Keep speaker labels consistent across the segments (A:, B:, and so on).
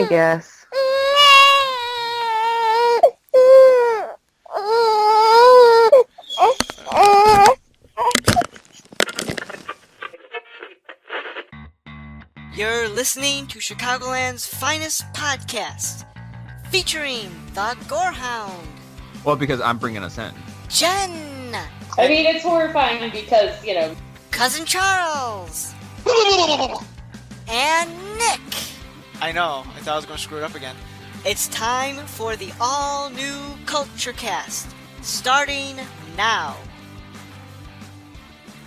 A: guess.
B: You're listening to Chicagoland's finest podcast, featuring the Gorehound.
C: Well, because I'm bringing us in.
B: Jen.
D: I mean, it's horrifying because,
B: Cousin Charles. And Nick.
E: I know. I thought I was going to screw it up again.
B: It's time for the all-new Culture Cast, starting now.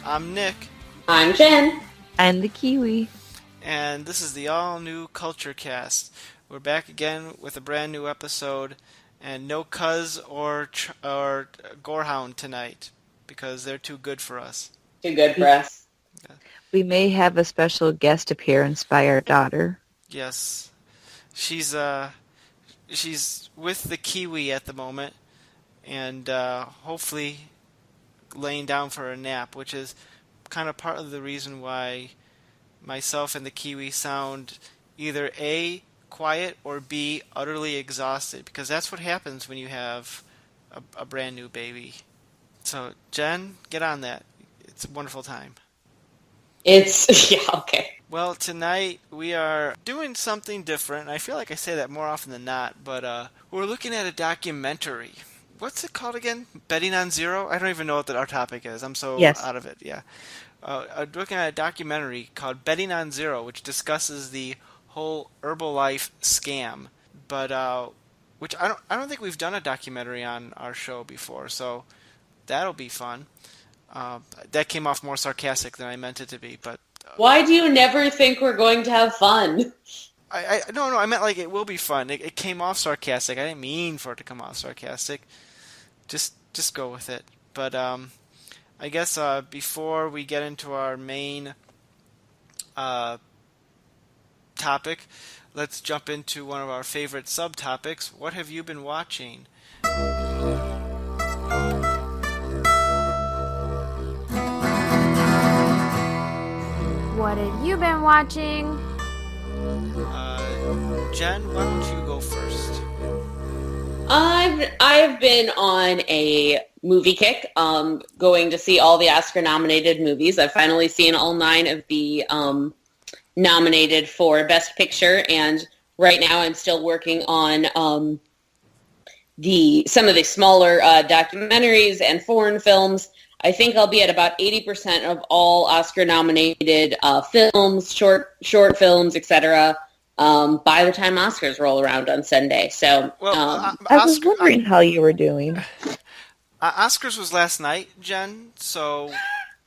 E: I'm Nick.
D: I'm Jen.
A: I'm the Kiwi.
E: And this is the all-new Culture Cast. We're back again with a brand new episode, and no Cuz or Gorehound tonight, because they're too good for us.
D: Too good for us.
A: We may have a special guest appearance by our daughter.
E: Yes. She's with the Kiwi at the moment, and hopefully laying down for a nap, which is kind of part of the reason why myself and the Kiwi sound either A, quiet, or B, utterly exhausted, because that's what happens when you have a brand new baby. So, Jen, get on that. It's a wonderful time.
D: Okay.
E: Well, tonight we are doing something different. I feel like I say that more often than not, but we're looking at a documentary. What's it called again? Betting on Zero? I don't even know what our topic is. I'm so out of it. Yeah. Looking at a documentary called Betting on Zero, which discusses the whole Herbalife scam. But which I don't think we've done a documentary on our show before, so that'll be fun. That came off more sarcastic than I meant it to be, but
D: why do you never think we're going to have fun?
E: No, I meant like it will be fun. It came off sarcastic. I didn't mean for it to come off sarcastic. Just go with it. But I guess before we get into our main topic, let's jump into one of our favorite subtopics. What have you been watching?
F: What have you been watching?
E: Jen, why don't you go first?
D: I've been on a movie kick, going to see all the Oscar-nominated movies. I've finally seen all 9 of the nominated for Best Picture, and right now I'm still working on some of the smaller documentaries and foreign films. I think I'll be at about 80% of all Oscar-nominated films, short films, etc., by the time Oscars roll around on Sunday. So,
A: I was wondering how you were doing.
E: Oscars was last night, Jen. So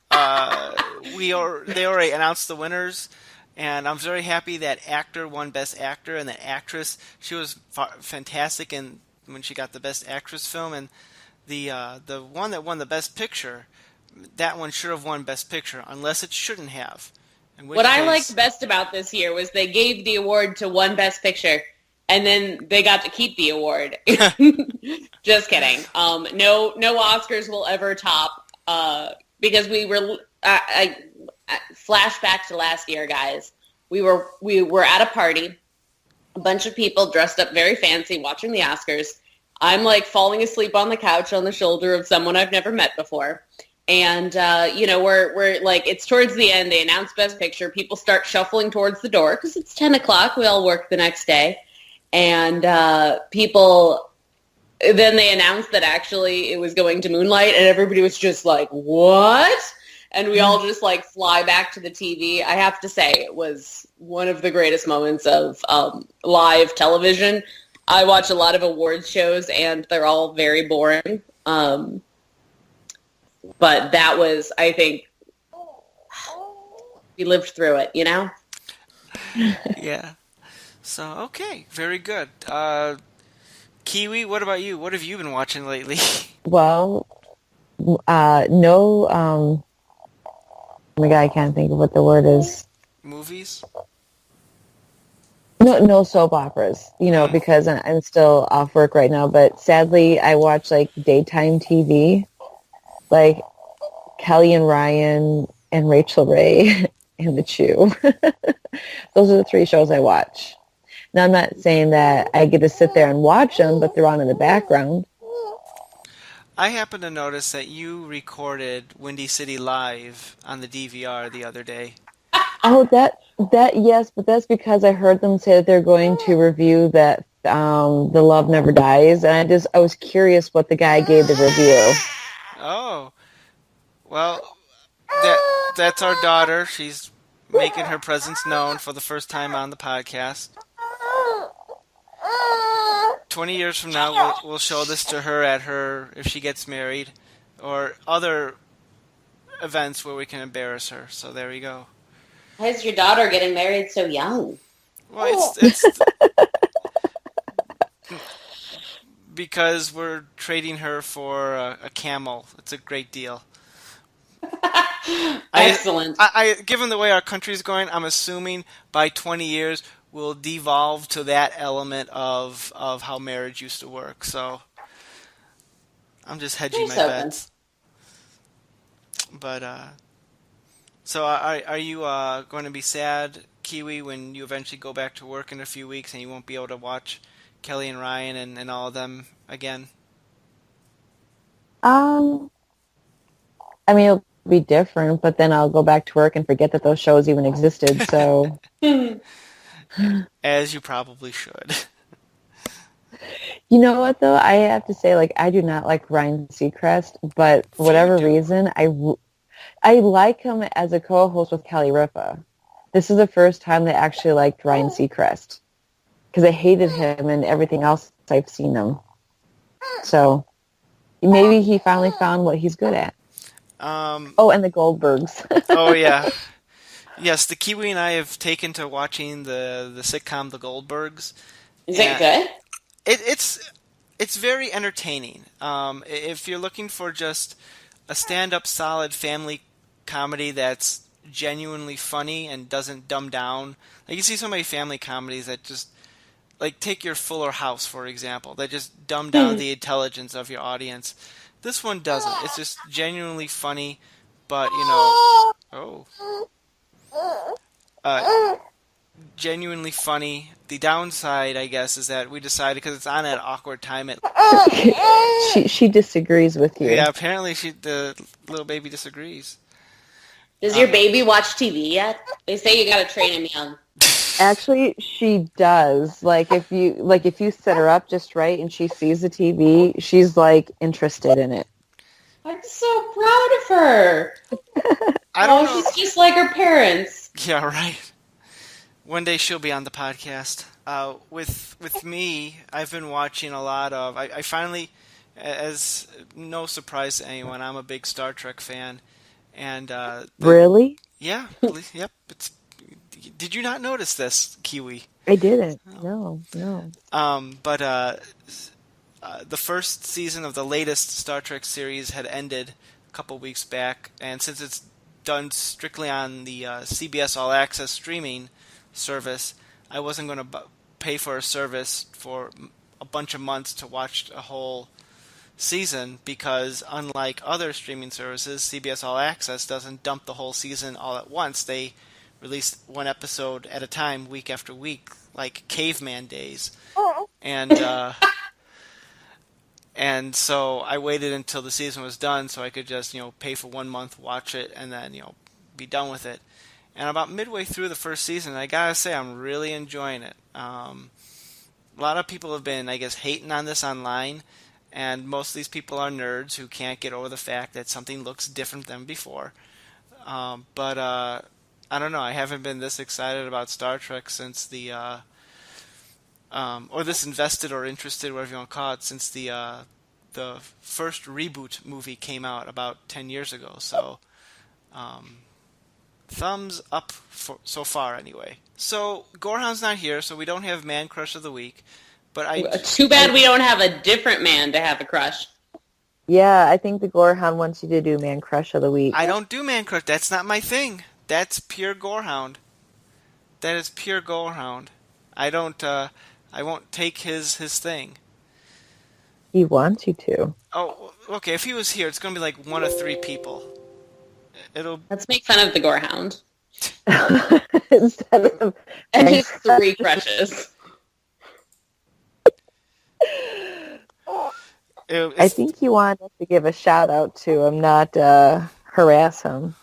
E: they already announced the winners, and I'm very happy that actor won Best Actor, and that actress, she was fantastic when she got the Best Actress film, and the one that won the Best Picture, that one should have won Best Picture, unless it shouldn't have.
D: What I liked best about this year was they gave the award to one Best Picture, and then they got to keep the award. Just kidding. No Oscars will ever top, because we were. I flashback to last year, guys. We were at a party, a bunch of people dressed up very fancy, watching the Oscars. I'm like falling asleep on the couch on the shoulder of someone I've never met before. And, we're like, it's towards the end. They announce Best Picture. People start shuffling towards the door because it's 10 o'clock. We all work the next day. And then they announced that actually it was going to Moonlight, and everybody was just like, what? And we all just like fly back to the TV. I have to say, it was one of the greatest moments of live television. I watch a lot of awards shows, and they're all very boring. But that was, I think, we lived through it, you know?
E: Yeah. So, okay. Very good. Kiwi, what about you? What have you been watching lately?
A: Well, no, oh my God, I can't think of what the word is.
E: Movies?
A: No soap operas, because I'm still off work right now. But sadly, I watch like daytime TV, like Kelly and Ryan and Rachel Ray and The Chew. Those are the 3 shows I watch. Now, I'm not saying that I get to sit there and watch them, but they're on in the background.
E: I happened to notice that you recorded Windy City Live on the DVR the other day.
A: Oh, that yes, but that's because I heard them say that they're going to review that The Love Never Dies, and I was curious what the guy gave the review.
E: Oh, well, that's our daughter. She's making her presence known for the first time on the podcast. 20 years from now, we'll show this to her if she gets married, or other events where we can embarrass her. So there we go.
D: Why is your daughter getting married so young?
E: Well, it's because we're trading her for a camel. It's a great deal.
D: Excellent.
E: Given the way our country's going, I'm assuming by 20 years we'll devolve to that element of how marriage used to work. So I'm just hedging my bets. But so are you going to be sad, Kiwi, when you eventually go back to work in a few weeks and you won't be able to watch Kelly and Ryan and all of them again?
A: I mean, it'll be different, but then I'll go back to work and forget that those shows even existed. So,
E: as you probably should.
A: You know what, though? I have to say, like, I do not like Ryan Seacrest, but for whatever reason, I like him as a co-host with Kelly Ripa. This is the first time that I actually liked Ryan Seacrest, because I hated him and everything else I've seen him. So maybe he finally found what he's good at. And the Goldbergs.
E: Oh, yeah. Yes, the Kiwi and I have taken to watching the sitcom The Goldbergs.
D: Is it good?
E: It's very entertaining. If you're looking for just a stand-up solid family comedy that's genuinely funny and doesn't dumb down. Like, you see so many family comedies that just, like, take your Fuller House, for example, that just dumb down the intelligence of your audience. This one doesn't. It's just genuinely funny, but, genuinely funny. The downside, I guess, is that we decided, because it's on at an awkward time.
A: She disagrees with you.
E: Yeah, apparently the little baby disagrees.
D: Does your baby watch TV yet? They say you gotta train him young.
A: Actually, she does. Like if you set her up just right and she sees the TV, she's like interested in it.
D: I'm so proud of her.
E: I don't know.
D: She's just like her parents.
E: Yeah, right. One day she'll be on the podcast. With me, I've been watching a lot of. I finally, as no surprise to anyone, I'm a big Star Trek fan, and
A: really?
E: Yeah. Yep. Did you not notice this, Kiwi?
A: I didn't. No.
E: But the first season of the latest Star Trek series had ended a couple weeks back, and since it's done strictly on the CBS All Access streaming service, I wasn't going to pay for a service for a bunch of months to watch a whole season, because unlike other streaming services, CBS All Access doesn't dump the whole season all at once. They release one episode at a time, week after week, like caveman days. And so I waited until the season was done so I could just, pay for 1 month, watch it, and then, be done with it. And about midway through the first season, I gotta say I'm really enjoying it. A lot of people have been, I guess, hating on this online, and most of these people are nerds who can't get over the fact that something looks different than before. But I don't know, I haven't been this excited about Star Trek since or this invested or interested, whatever you want to call it, since the first reboot movie came out about 10 years ago. So, thumbs up so far, anyway. So, Gorehound's not here, so we don't have Man Crush of the Week. But
D: too bad we don't have a different man to have a crush.
A: Yeah, I think the Gorehound wants you to do Man Crush of the Week.
E: I don't do Man Crush. That's not my thing. That's pure Gorehound. That is pure Gorehound. I won't take his thing.
A: He wants you to.
E: Oh, okay. If he was here, it's going to be like one of three people.
D: Let's make fun of the Gorehound.
A: Instead of
D: and his three crushes.
A: I think you want us to give a shout out to him, not harass him.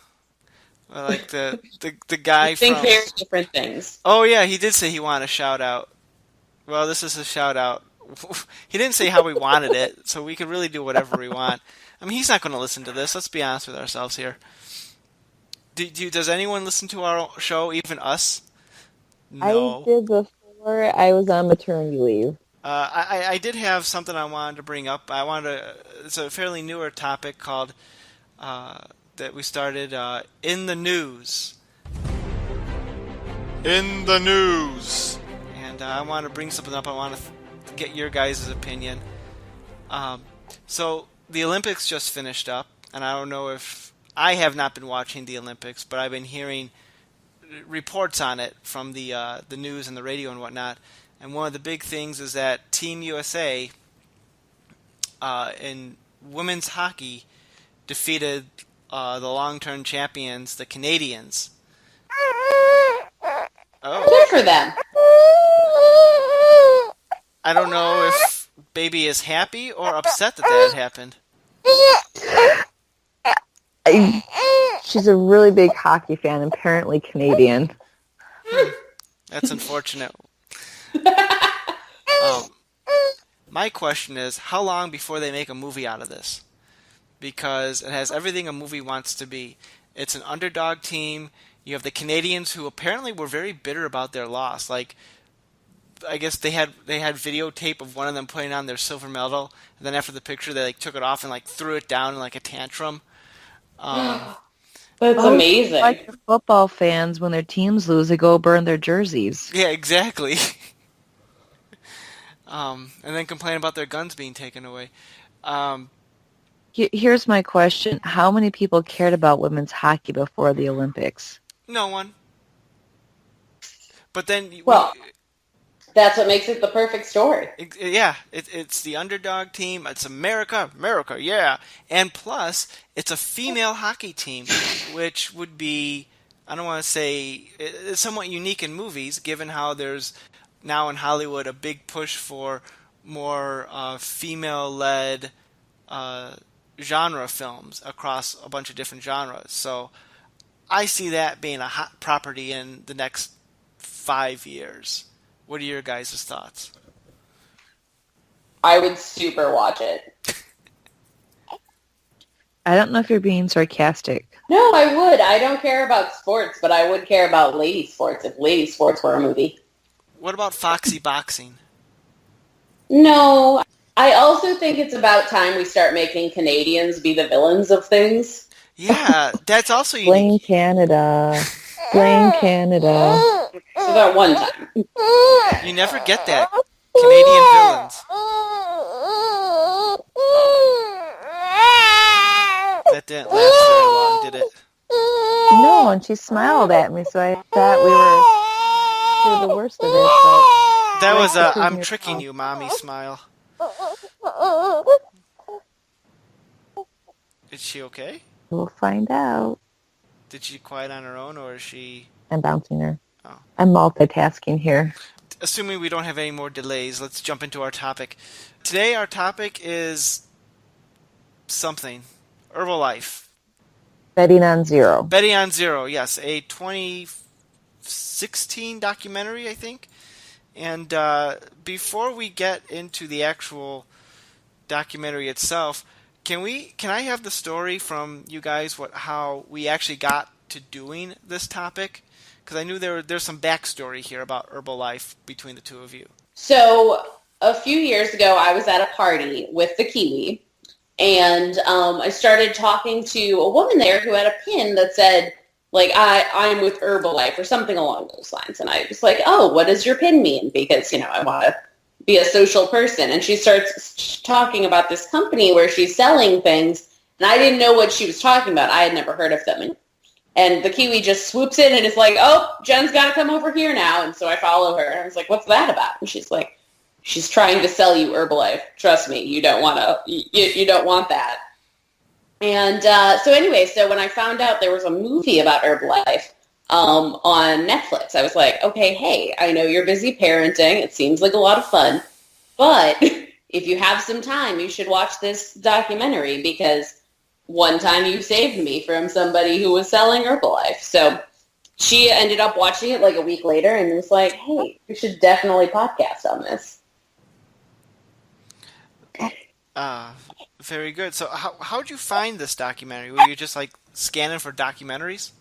E: Like the guy
D: think
E: from...
D: very different things.
E: Oh yeah, he did say he wanted a shout out. Well, this is a shout out. He didn't say how we wanted it, so we could really do whatever we want. I mean, he's not going to listen to this. Let's be honest with ourselves here. Does anyone listen to our show, even us? No.
A: I did before I was on maternity leave.
E: I did have something I wanted to bring up. It's a fairly newer topic called that we started in the news. In the news. And I want to bring something up. I want to get your guys' opinion. So the Olympics just finished up, and I don't know if I have not been watching the Olympics, but I've been hearing reports on it from the news and the radio and whatnot. And one of the big things is that Team USA in women's hockey defeated the long-term champions, the Canadians. Oh.
D: Good for them.
E: I don't know if Baby is happy or upset that happened.
A: She's a really big hockey fan, apparently Canadian.
E: That's unfortunate. My question is, how long before they make a movie out of this? Because it has everything a movie wants to be. It's an underdog team. You have the Canadians, who apparently were very bitter about their loss. Like, I guess they had videotape of one of them putting on their silver medal, and then after the picture, they took it off and threw it down in a tantrum.
D: That's amazing.
A: Like the football fans, when their teams lose, they go burn their jerseys.
E: Yeah, exactly. And then complain about their guns being taken away.
A: Here's my question. How many people cared about women's hockey before the Olympics?
E: No one. But then...
D: That's what makes it the perfect story.
E: Yeah, it's the underdog team. It's America, yeah. And plus, it's a female hockey team, which would be, I don't want to say, it's somewhat unique in movies, given how there's now in Hollywood a big push for more female-led genre films across a bunch of different genres. So I see that being a hot property in the next 5 years. What are your guys' thoughts?
D: I would super watch it.
A: I don't know if you're being sarcastic.
D: No, I would. I don't care about sports, but I would care about lady sports if lady sports were a movie.
E: What about Foxy Boxing?
D: No. I also think it's about time we start making Canadians be the villains of things.
E: Yeah, that's also unique.
A: Blame Canada. Blame Canada.
D: So that one time.
E: You never get that. Canadian villains. That didn't last very long, did it?
A: No, and she smiled at me, so I thought we were through the worst of it. But
E: That was a I'm tricking you, mommy smile. Is she okay?
A: We'll find out.
E: Did she quiet on her own, or is she...
A: I'm bouncing her.
E: Oh.
A: I'm multitasking here.
E: Assuming we don't have any more delays, let's jump into our topic. Today our topic is something. Herbalife.
A: Betting on zero.
E: Betting on Zero, yes. A 2016 documentary, I think. And before we get into the actual documentary itself, can I have the story from you guys, how we actually got to doing this topic? Because I knew there's some backstory here about Herbalife between the two of you.
D: So a few years ago, I was at a party with the Kiwi, and I started talking to a woman there who had a pin that said, I'm with Herbalife or something along those lines. And I was like, oh, what does your pin mean? Because, I want to be a social person. And she starts talking about this company where she's selling things, and I didn't know what she was talking about. I had never heard of them. And the Kiwi just swoops in and is like, oh, Jen's got to come over here now. And so I follow her. And I was like, what's that about? And she's like, she's trying to sell you Herbalife. Trust me, you don't want that. And so when I found out there was a movie about Herbalife on Netflix, I was like, okay, hey, I know you're busy parenting. It seems like a lot of fun. But if you have some time, you should watch this documentary because one time you saved me from somebody who was selling Herbalife. So she ended up watching it like a week later and was like, hey, we should definitely podcast on this.
E: Very good. So how'd you find this documentary? Were you just like scanning for documentaries?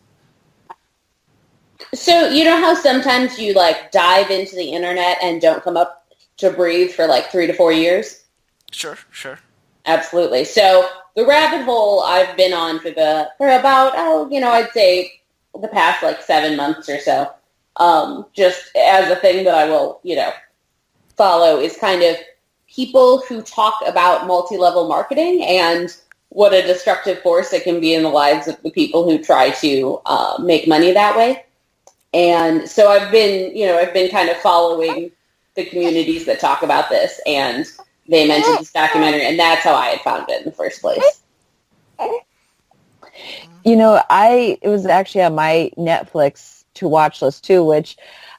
D: So you know how sometimes you like dive into the internet and don't come up to breathe for like 3 to 4 years?
E: Sure.
D: Absolutely. So the rabbit hole I've been on for about, I'd say the past like 7 months or so, just as a thing that I will, follow is kind of people who talk about multi-level marketing and what a destructive force it can be in the lives of the people who try to make money that way. And so I've been kind of following the communities that talk about this, and they mentioned this documentary, and that's how I had found it in the first place.
A: It was actually on my Netflix to watch list too, which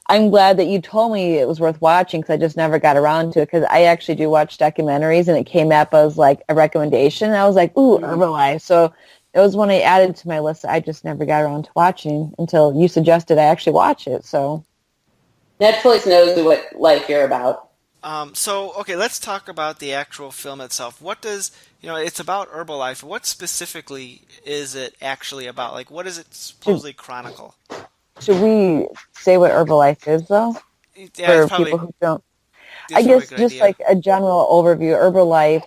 A: I'm glad that you told me it was worth watching because I just never got around to it because I actually do watch documentaries, and it came up as like a recommendation. And I was like, ooh, Herbalife. So it was one I added to my list. I just never got around to watching until you suggested I actually watch it. So
D: Netflix knows what life you're about.
E: Okay, let's talk about the actual film itself. What does, it's about Herbalife. What specifically is it actually about? Like, what does it supposedly chronicle?
A: Should we say what Herbalife is, though?
E: Yeah,
A: for people who don't. I guess just like a general overview, Herbalife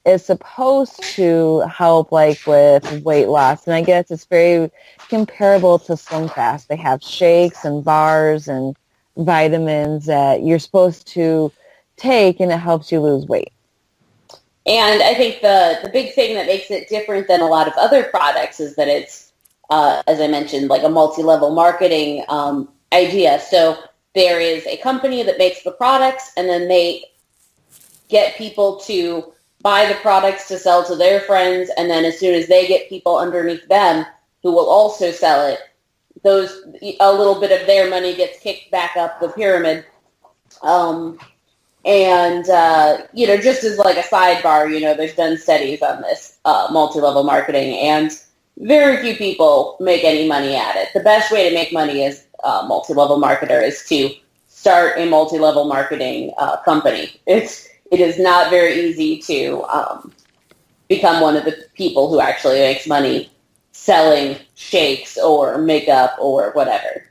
A: is supposed to help like with weight loss, and I guess it's very comparable to Slim Fast. They have shakes and bars and vitamins that you're supposed to take, and it helps you lose weight.
D: And I think the big thing that makes it different than a lot of other products is that it's, as I mentioned, like a multi-level marketing idea. So there is a company that makes the products, and then they get people to buy the products to sell to their friends, and then as soon as they get people underneath them who will also sell it, a little bit of their money gets kicked back up the pyramid. Just as like a sidebar, there's been studies on this multi-level marketing, and very few people make any money at it. The best way to make money as a multi-level marketer is to start a multi-level marketing company. It is not very easy to become one of the people who actually makes money selling shakes or makeup or whatever.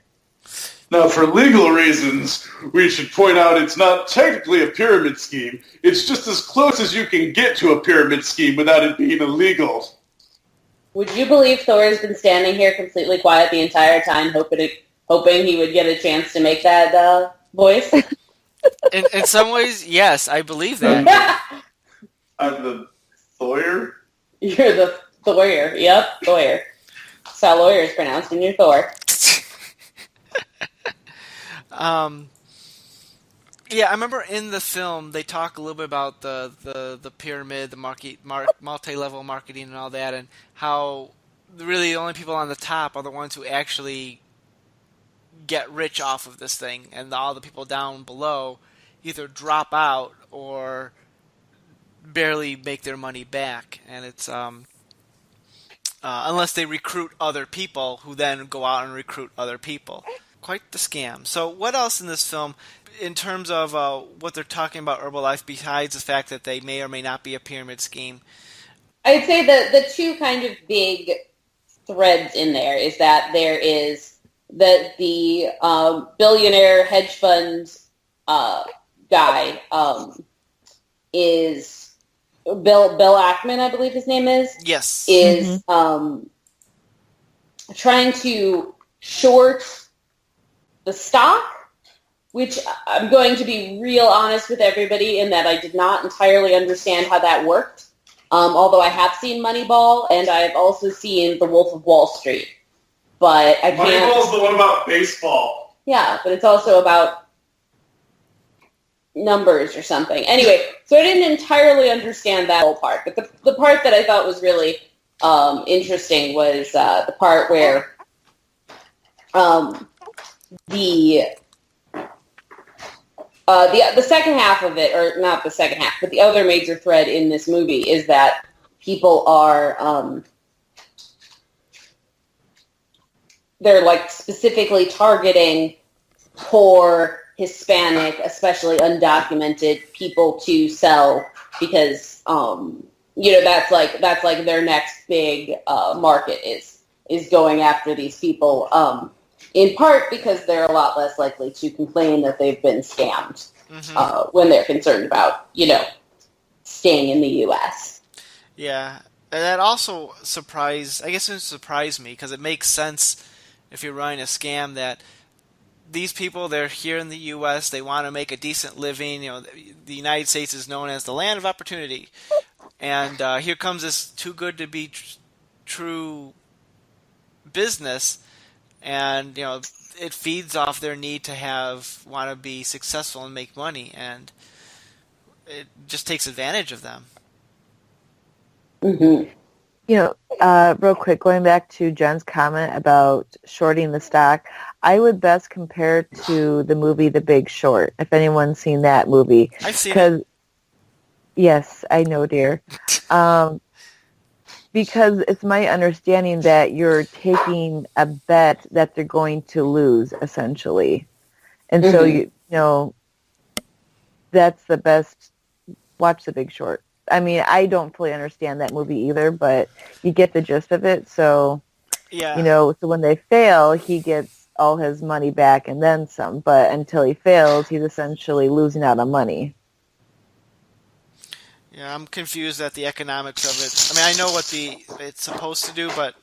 G: Now, for legal reasons, we should point out it's not technically a pyramid scheme. It's just as close as you can get to a pyramid scheme without it being illegal.
D: Would you believe Thor has been standing here completely quiet the entire time, hoping he would get a chance to make that voice?
E: In some ways, yes, I believe that.
G: I'm the Thor?
D: You're the Thor. Yep, Thor. That's how lawyer is pronounced, and you're Thor.
E: I remember in the film they talk a little bit about the pyramid, the multi-level marketing and all that, and how really the only people on the top are the ones who actually get rich off of this thing, and all the people down below either drop out or barely make their money back. And it's unless they recruit other people who then go out and recruit other people. Quite the scam. So what else in this film, in terms of what they're talking about Herbalife, besides the fact that they may or may not be a pyramid scheme?
D: I'd say the two kind of big threads in there is that there is the billionaire hedge fund guy is Bill Ackman, I believe his name is.
E: Yes.
D: Is trying to short the stock, which I'm going to be real honest with everybody in that I did not entirely understand how that worked. Although I have seen Moneyball, and I have also seen The Wolf of Wall Street. But I can't...
G: Moneyball's the one about baseball.
D: Yeah, but it's also about numbers or something. Anyway, so I didn't entirely understand that whole part. But the part that I thought was really interesting was the part where the The second half of it, or not the second half, but the other major thread in this movie is that people are they're like specifically targeting poor, Hispanic, especially undocumented people to sell because that's like their next big market is going after these people. In part because they're a lot less likely to complain that they've been scammed when they're concerned about staying in the U.S.
E: Yeah, and that also surprised me because it makes sense if you're running a scam that these people, they're here in the U.S., they want to make a decent living. The United States is known as the land of opportunity. And here comes this too good to be true business, and it feeds off their need to want to be successful and make money, and it just takes advantage of them.
D: Mm-hmm.
A: Real quick, going back to Jen's comment about shorting the stock, I would best compare it to the movie The Big Short, if anyone's seen that movie.
E: I've seen it.
A: Yes, I know, dear. Because it's my understanding that you're taking a bet that they're going to lose, essentially. And so, that's the best. Watch The Big Short. I mean, I don't fully understand that movie either, but you get the gist of it. So, so when they fail, he gets all his money back and then some. But until he fails, he's essentially losing out on money.
E: Yeah, I'm confused at the economics of it. I mean, I know what it's supposed to do, but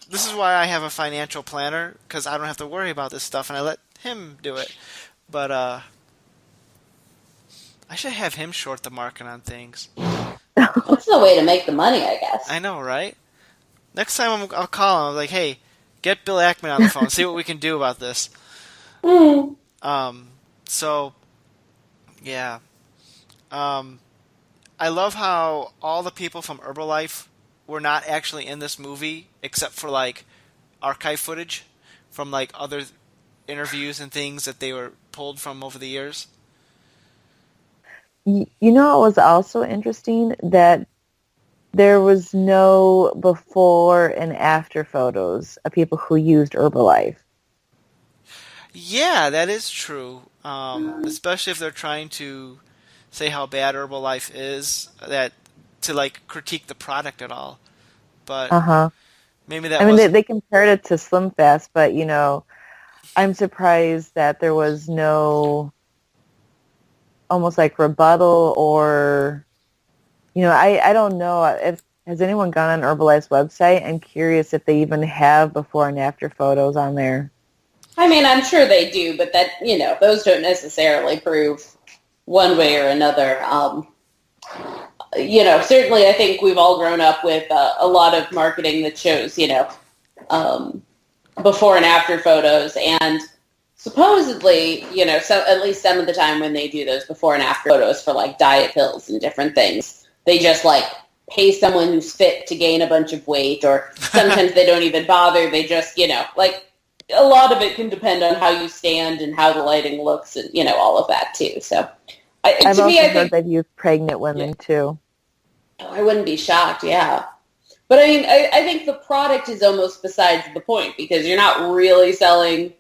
E: this is why I have a financial planner, because I don't have to worry about this stuff, and I let him do it. But I should have him short the market on things.
D: That's the way to make the money, I guess.
E: I know, right? Next time I'll call him. I'm like, hey, get Bill Ackman on the phone. See what we can do about this. So, yeah. I love how all the people from Herbalife were not actually in this movie, except for like archive footage from like other interviews and things that they were pulled from over the years.
A: It was also interesting that there was no before and after photos of people who used Herbalife.
E: Yeah, that is true. Especially if they're trying to say how bad Herbalife is, that to like critique the product at all. But maybe that. I mean,
A: they compared it to Slim Fast, but I'm surprised that there was no almost like rebuttal or, I don't know if has anyone gone on Herbalife's website? I'm curious if they even have before and after photos on there.
D: I mean, I'm sure they do, but that those don't necessarily prove one way or another. Certainly I think we've all grown up with a lot of marketing that shows, before and after photos, and supposedly, so at least some of the time when they do those before and after photos for like diet pills and different things, they just like pay someone who's fit to gain a bunch of weight, or sometimes they don't even bother. They just, like a lot of it can depend on how you stand and how the lighting looks and, all of that too. So
A: I've also heard they've used pregnant women too.
D: I wouldn't be shocked, yeah. But I mean, I think the product is almost besides the point, because you're not really selling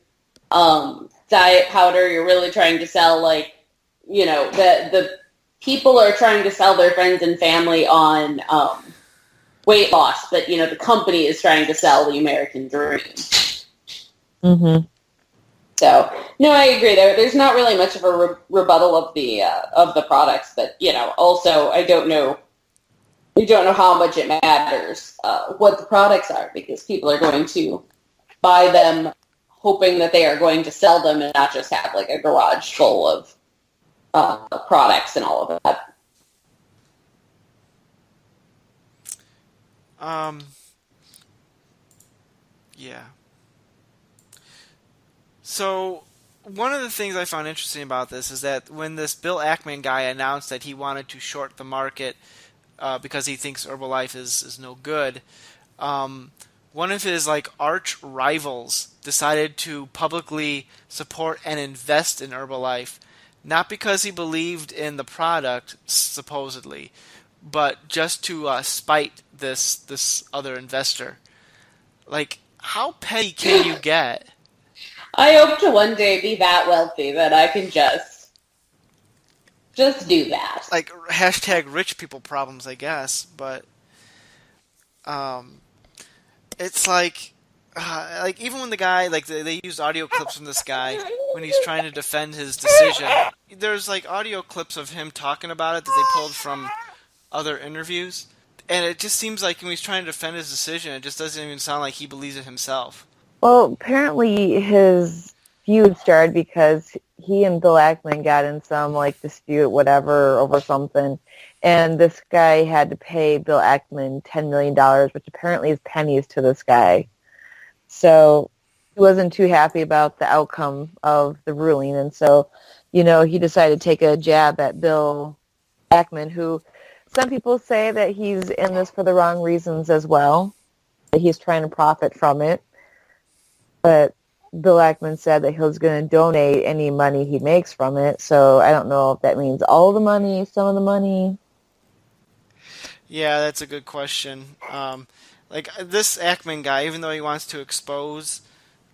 D: diet powder. You're really trying to sell the people are trying to sell their friends and family on weight loss, but the company is trying to sell the American dream.
A: Mm-hmm.
D: So no, I agree. There's not really much of a rebuttal of the products, but also I don't know. We don't know how much it matters what the products are, because people are going to buy them hoping that they are going to sell them and not just have like a garage full of products and all of that.
E: Yeah. So one of the things I found interesting about this is that when this Bill Ackman guy announced that he wanted to short the market because he thinks Herbalife is no good, one of his like arch rivals decided to publicly support and invest in Herbalife, not because he believed in the product supposedly, but just to spite this other investor. Like, how petty can you get?
D: I hope to one day be that wealthy that I can just do that.
E: Like, hashtag rich people problems, I guess, but it's like even when the guy, like, they used audio clips from this guy when he's trying to defend his decision. There's like audio clips of him talking about it that they pulled from other interviews, and it just seems like when he's trying to defend his decision, it just doesn't even sound like he believes it himself.
A: Well, apparently his feud started because he and Bill Ackman got in some like dispute, whatever, over something, and this guy had to pay Bill Ackman $10 million, which apparently is pennies to this guy. So he wasn't too happy about the outcome of the ruling, and so, he decided to take a jab at Bill Ackman, who some people say that he's in this for the wrong reasons as well, that he's trying to profit from it. But Bill Ackman said that he was going to donate any money he makes from it, so I don't know if that means all the money, some of the money.
E: Yeah, that's a good question. Like, this Ackman guy, even though he wants to expose,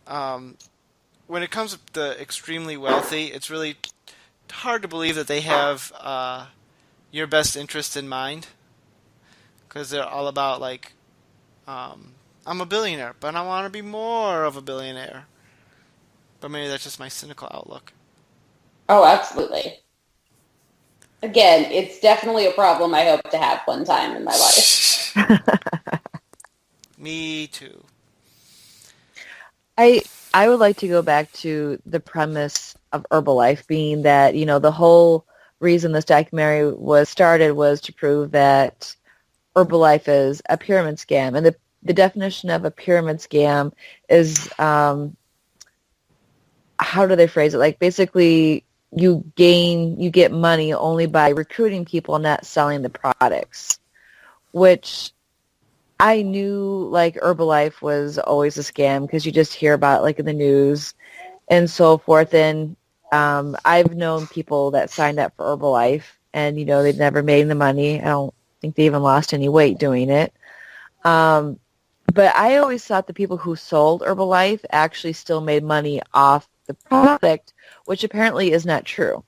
E: when it comes to the extremely wealthy, it's really hard to believe that they have your best interest in mind, because they're all about, like, I'm a billionaire, but I want to be more of a billionaire. But maybe that's just my cynical outlook.
D: Oh, absolutely. Again, it's definitely a problem I hope to have one time in my life.
E: Me too.
A: I would like to go back to the premise of Herbalife being that, the whole reason this documentary was started was to prove that Herbalife is a pyramid scam. And the definition of a pyramid scam is, how do they phrase it? Like, basically, you get money only by recruiting people, not selling the products, which I knew, like, Herbalife was always a scam because you just hear about it, like, in the news and so forth. And I've known people that signed up for Herbalife and, they'd never made the money. I don't think they even lost any weight doing it. But I always thought the people who sold Herbalife actually still made money off the product, which apparently is not true.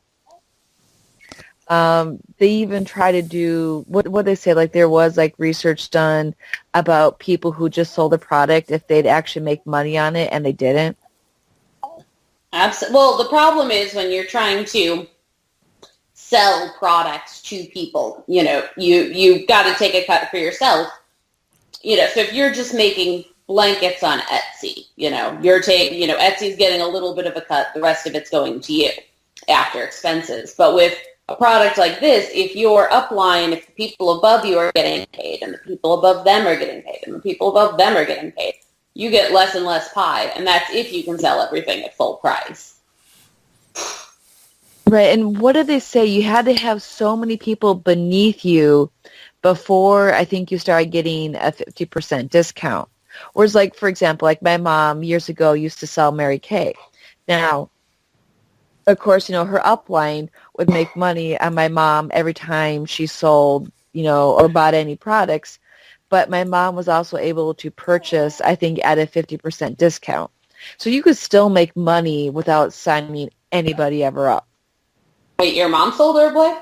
A: They even try to do what they say, like there was like research done about people who just sold the product if they'd actually make money on it, and they didn't.
D: Absolutely. Well, the problem is when you're trying to sell products to people, you've got to take a cut for yourself. So if you're just making blankets on Etsy, you're taking, Etsy's getting a little bit of a cut. The rest of it's going to you after expenses. But with a product like this, if you're upline, if the people above you are getting paid and the people above them are getting paid and the people above them are getting paid, you get less and less pie. And that's if you can sell everything at full price.
A: Right. And what did they say? You had to have so many people beneath you before I think you started getting a 50% discount. Whereas, like, for example, like my mom years ago used to sell Mary Kay. Now, of course, her upline would make money on my mom every time she sold, or bought any products. But my mom was also able to purchase, I think, at a 50% discount. So you could still make money without signing anybody ever up.
D: Wait, your mom sold Herbalife?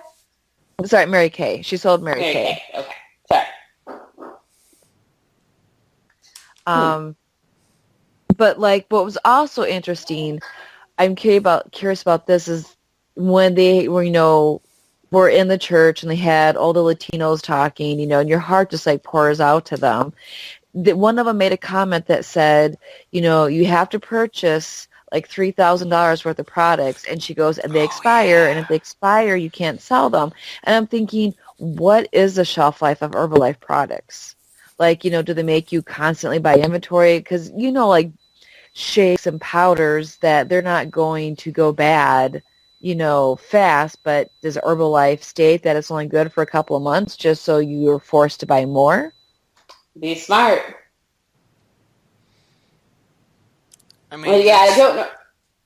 A: Sorry, Mary Kay. She sold Mary Kay.
D: Okay, sorry.
A: But like, what was also interesting, I'm curious about this, is when they were, were in the church and they had all the Latinos talking, and your heart just like pours out to them. One of them made a comment that said, you have to purchase like $3,000 worth of products, and she goes, and they expire, and if they expire, you can't sell them. And I'm thinking, what is the shelf life of Herbalife products? Like, do they make you constantly buy inventory? Because, like shakes and powders, that they're not going to go bad, fast, but does Herbalife state that it's only good for a couple of months just so you're forced to buy more?
D: Be smart.
E: I mean,
D: well, yeah,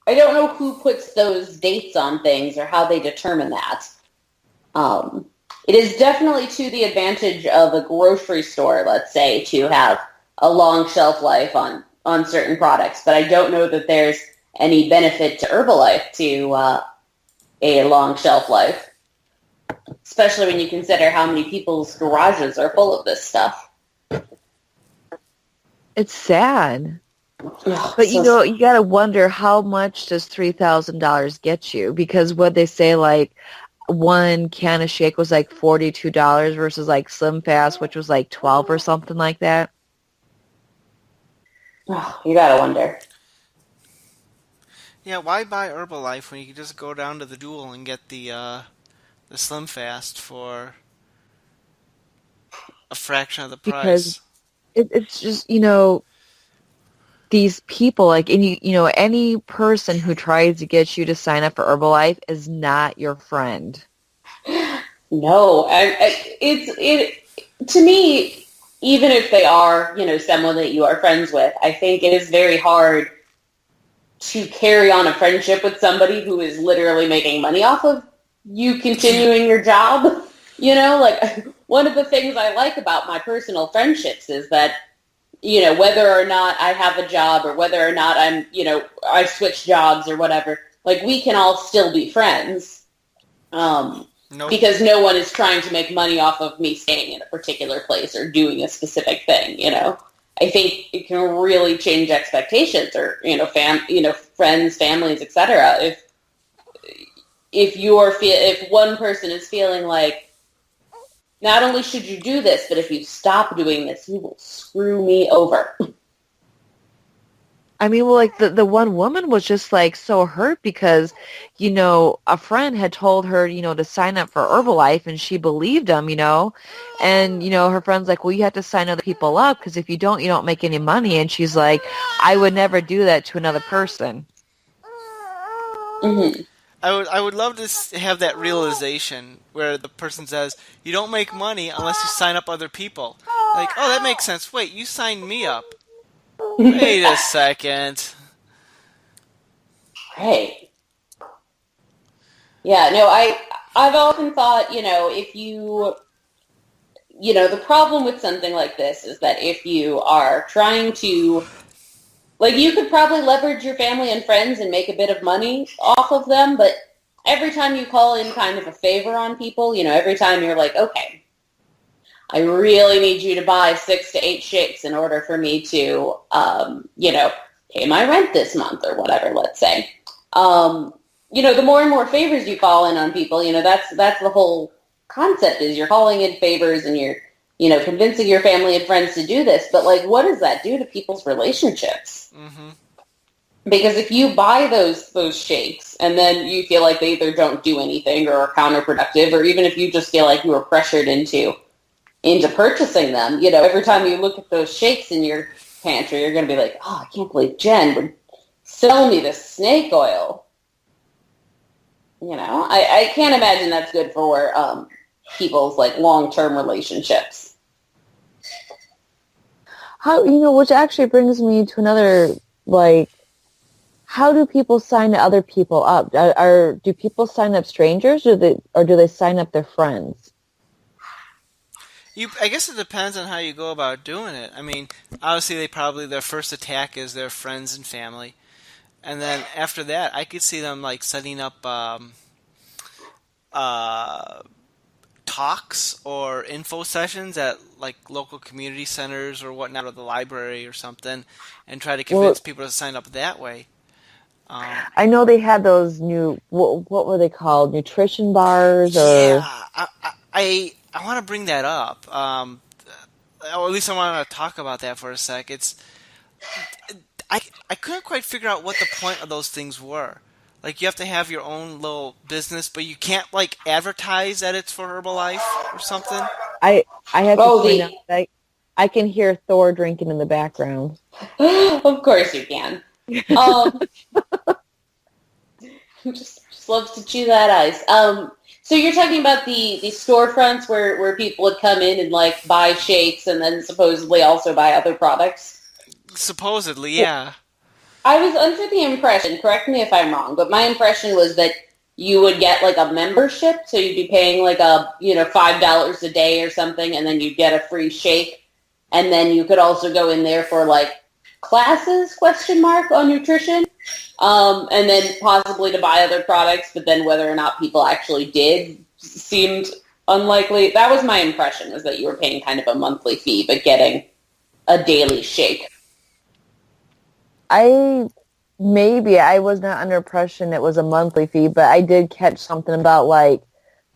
D: I don't know who puts those dates on things or how they determine that. It is definitely to the advantage of a grocery store, let's say, to have a long shelf life on certain products, but I don't know that there's any benefit to Herbalife to a long shelf life, especially when you consider how many people's garages are full of this stuff.
A: It's sad.
D: Ugh,
A: But,
D: so
A: you got to wonder how much does $3,000 get you? Because what they say, like, one can of shake was like $42 versus like Slim Fast, which was like 12 or something like that.
D: you gotta wonder.
E: Yeah, why buy Herbalife when you can just go down to the Dual and get the Slim Fast for a fraction of the
A: Because
E: price?
A: it's just, these people, like, and any person who tries to get you to sign up for Herbalife is not your friend.
D: No, to me, even if they are, someone that you are friends with, I think it is very hard to carry on a friendship with somebody who is literally making money off of you continuing your job. Like, one of the things I like about my personal friendships is that, whether or not I have a job or whether or not I'm, I switch jobs or whatever, like, we can all still be friends.
E: Nope.
D: Because no one is trying to make money off of me staying in a particular place or doing a specific thing, I think it can really change expectations or, friends, families, etc. If one person is feeling like, not only should you do this, but if you stop doing this, you will screw me over.
A: I mean, well, like the one woman was just like so hurt because, a friend had told her, to sign up for Herbalife and she believed him, and, her friend's like, well, you have to sign other people up because if you don't make any money. And she's like, I would never do that to another person.
D: Mm-hmm.
E: I would love to have that realization where the person says, you don't make money unless you sign up other people. Like, oh, that makes sense. Wait, you signed me up. Wait a second.
D: Right. Yeah, no, I've often thought, if you, the problem with something like this is that if you are trying to, like, you could probably leverage your family and friends and make a bit of money off of them, but every time you call in kind of a favor on people, every time you're like, okay, I really need you to buy 6 to 8 shakes in order for me to, pay my rent this month or whatever, let's say. The more and more favors you call in on people, that's the whole concept is you're calling in favors and you're, convincing your family and friends to do this. But, like, what does that do to people's relationships?
E: Mm-hmm.
D: Because if you buy those shakes and then you feel like they either don't do anything or are counterproductive, or even if you just feel like you were pressured into purchasing them, every time you look at those shakes in your pantry, you're going to be like, oh, I can't believe Jen would sell me this snake oil. I can't imagine that's good for people's, like, long-term relationships.
A: How, which actually brings me to another, like, how do people sign other people up? Do people sign up strangers or do they sign up their friends?
E: I guess it depends on how you go about doing it. I mean, obviously their first attack is their friends and family. And then after that, I could see them, like, setting up talks or info sessions at, like, local community centers or whatnot, or the library or something, and try to convince people to sign up that way.
A: I know they had those new, what were they called, nutrition bars?
E: Yeah, I want to bring that up. Or at least I want to talk about that for a sec. I couldn't quite figure out what the point of those things were. Like, you have to have your own little business, but you can't, like, advertise that it's for Herbalife or something.
A: I have to point out that I can hear Thor drinking in the background.
D: Of course you can. Just loves to chew that ice. So you're talking about the storefronts where people would come in and, like, buy shakes and then supposedly also buy other products?
E: Supposedly, yeah.
D: I was under the impression, correct me if I'm wrong, but my impression was that you would get like a membership, so you'd be paying like $5 a day or something, and then you'd get a free shake, and then you could also go in there for like classes, on nutrition, and then possibly to buy other products, but then whether or not people actually did seemed unlikely. That was my impression, was that you were paying kind of a monthly fee, but getting a daily shake.
A: I was not under impression it was a monthly fee, but I did catch something about like,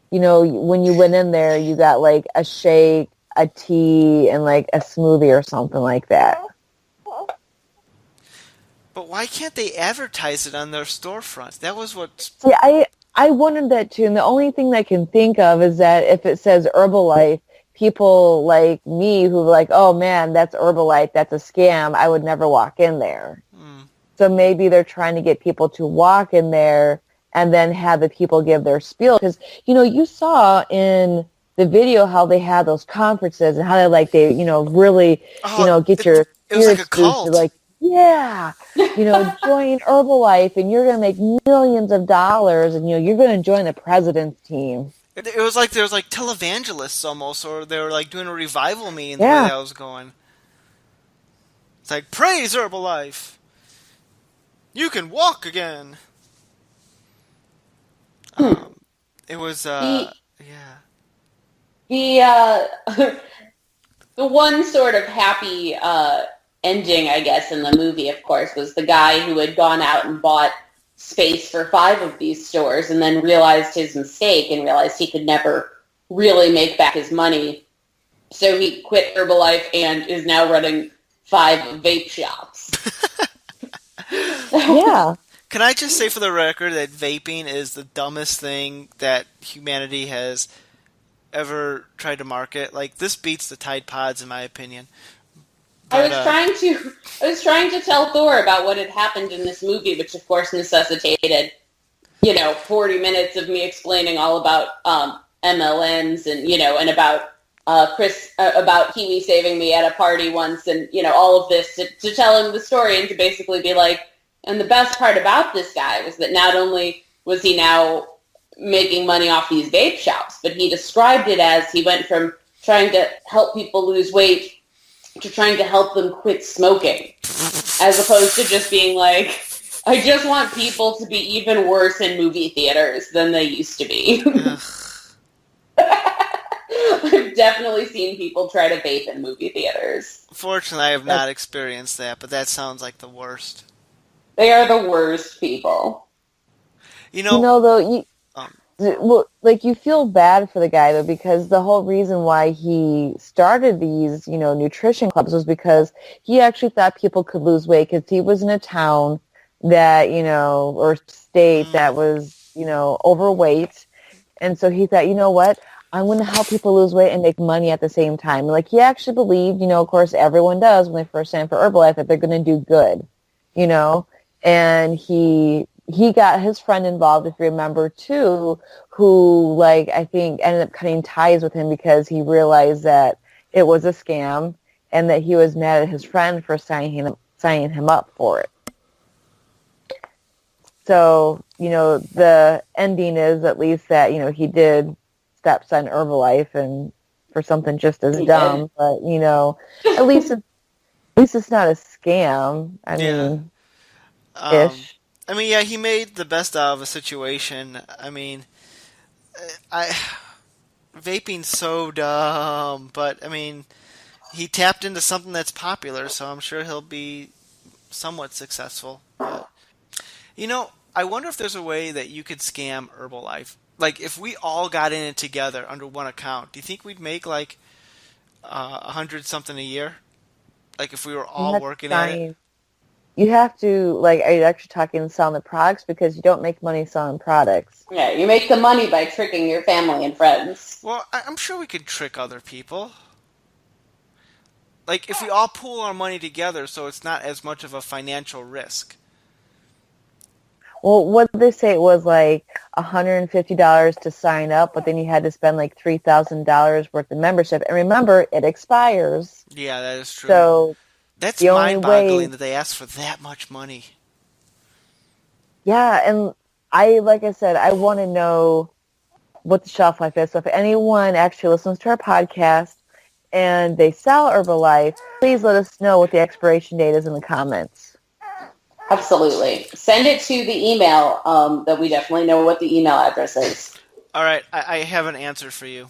A: when you went in there, you got like a shake, a tea, and like a smoothie or something like that.
E: But why can't they advertise it on their storefront? That was what...
A: See, I wondered that too, and the only thing I can think of is that if it says Herbalife, people like me who are like, oh man, that's Herbalife, that's a scam, I would never walk in there. So maybe they're trying to get people to walk in there and then have the people give their spiel. Because, you saw in the video how they had those conferences and how they really, get your
E: It was like a cult.
A: Like, yeah, join Herbalife and you're going to make millions of dollars and, you're going to join the president's team.
E: It was like there was like televangelists almost, or they were like doing a revival meeting the way that was going. It's like, praise Herbalife. You can walk again. It was, The
D: one sort of happy ending, I guess, in the movie, of course, was the guy who had gone out and bought space for 5 of these stores and then realized his mistake and realized he could never really make back his money. So he quit Herbalife and is now running 5 vape shops.
A: Yeah.
E: Can I just say for the record that vaping is the dumbest thing that humanity has ever tried to market? Like, this beats the Tide Pods, in my opinion. But,
D: I was trying to tell Thor about what had happened in this movie, which of course necessitated, 40 minutes of me explaining all about MLMs and, and about about Kiwi saving me at a party once and, all of this to tell him the story and to basically be like, and the best part about this guy was that not only was he now making money off these vape shops, but he described it as he went from trying to help people lose weight to trying to help them quit smoking, as opposed to just being like, I just want people to be even worse in movie theaters than they used to be. I've definitely seen people try to vape in movie theaters.
E: Fortunately, I have not experienced that, but that sounds like the worst.
D: They are the worst people.
A: You feel bad for the guy, though, because the whole reason why he started these, nutrition clubs was because he actually thought people could lose weight because he was in a town that, or state that was, overweight. And so he thought, you know what? I'm going to help people lose weight and make money at the same time. Like, he actually believed, of course, everyone does when they first sign for Herbalife, that they're going to do good, and he got his friend involved, if you remember, too, who, I think ended up cutting ties with him because he realized that it was a scam and that he was mad at his friend for signing him up for it. So, the ending is at least that, he did step son Herbalife and for something just as dumb, but, at least it's not a scam. I mean, ish.
E: He made the best out of a situation. Vaping's so dumb, but he tapped into something that's popular, so I'm sure he'll be somewhat successful. But, I wonder if there's a way that you could scam Herbalife. Like, if we all got in it together under one account, do you think we'd make 100 something a year? Like, if we were all working at it?
A: You have to, are you actually talking selling the products? Because you don't make money selling products.
D: Yeah, you make the money by tricking your family and friends.
E: Well, I'm sure we could trick other people. Like, if we all pool our money together so it's not as much of a financial risk.
A: Well, what did they say? It was $150 to sign up, but then you had to spend $3,000 worth of membership. And remember, it expires.
E: Yeah, that is true.
A: So
E: That's
A: The only
E: mind-boggling
A: way,
E: that they asked for that much money.
A: yeah, and like I said, I want to know what the shelf life is. So if anyone actually listens to our podcast and they sell Herbalife, please let us know what the expiration date is in the comments.
D: Absolutely. Send it to the email that we definitely know what the email address is.
E: All right, I have an answer for you.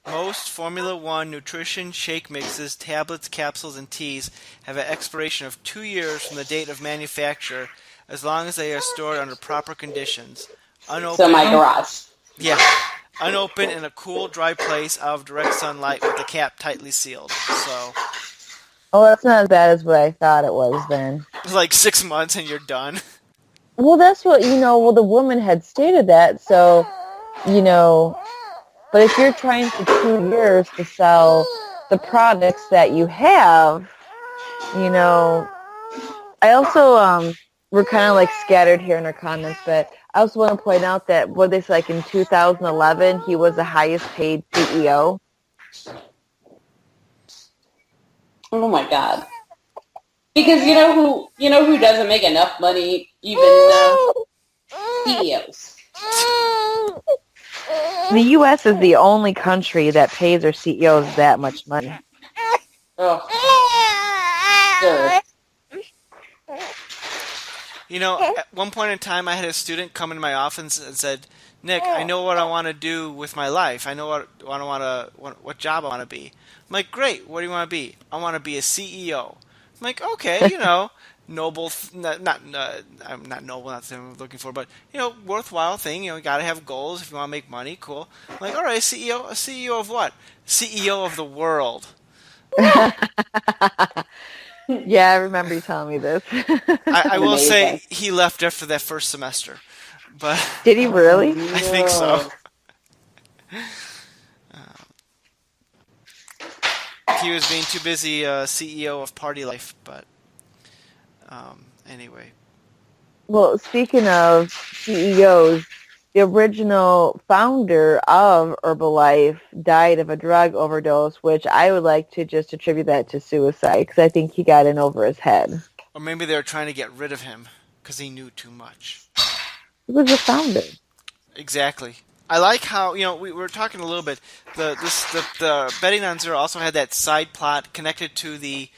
E: Most Formula One nutrition shake mixes, tablets, capsules, and teas have an expiration of 2 years from the date of manufacture, as long as they are stored under proper conditions. Unopened,
D: So my garage.
E: Yeah, unopened in a cool, dry place out of direct sunlight with the cap tightly sealed. So,
A: Oh, that's not as bad as what I thought it was then.
E: like 6 months and you're done.
A: Well, that's what, well, the woman had stated that, so, but if you're trying for 2 years to sell the products that you have, I also, we're kind of like scattered here in our comments, but I also want to point out that what they said, like in 2011, he was the highest paid CEO.
D: Oh my God. Because you know who doesn't make enough money, even CEOs.
A: The U.S. is the only country that pays their CEOs that much money.
D: Oh. Sure.
E: At one point in time, I had a student come into my office and said, "Nick, I know what I want to do with my life. I know what job I want to be." I'm like, "Great. What do you want to be?" "I want to be a CEO." I'm like, "Okay, noble, not noble, not the thing I'm looking for, but worthwhile thing. You got to have goals if you want to make money. Cool." I'm like, "All right, a CEO of what?" "CEO of the world."
A: Yeah, I remember you telling me this.
E: I will say he left after that first semester, but
A: did he really?
E: I think so. He was being too busy CEO of Party Life, but anyway.
A: Well, speaking of CEOs, the original founder of Herbalife died of a drug overdose, which I would like to just attribute that to suicide because I think he got in over his head.
E: Or maybe they were trying to get rid of him because he knew too much.
A: He was the founder.
E: Exactly. I like how we were talking a little bit. The Betting on Zero also had that side plot connected to the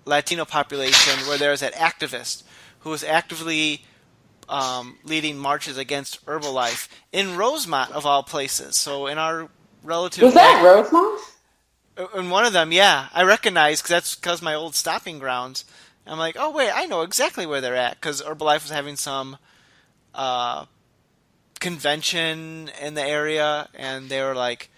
E: Latino population, where there's that activist who was actively leading marches against Herbalife in Rosemont, of all places. So in our relative...
D: Was that Rosemont?
E: In one of them, yeah. I recognize, because that's my old stopping grounds. I'm like, oh, wait, I know exactly where they're at, because Herbalife was having some convention in the area, and they were like,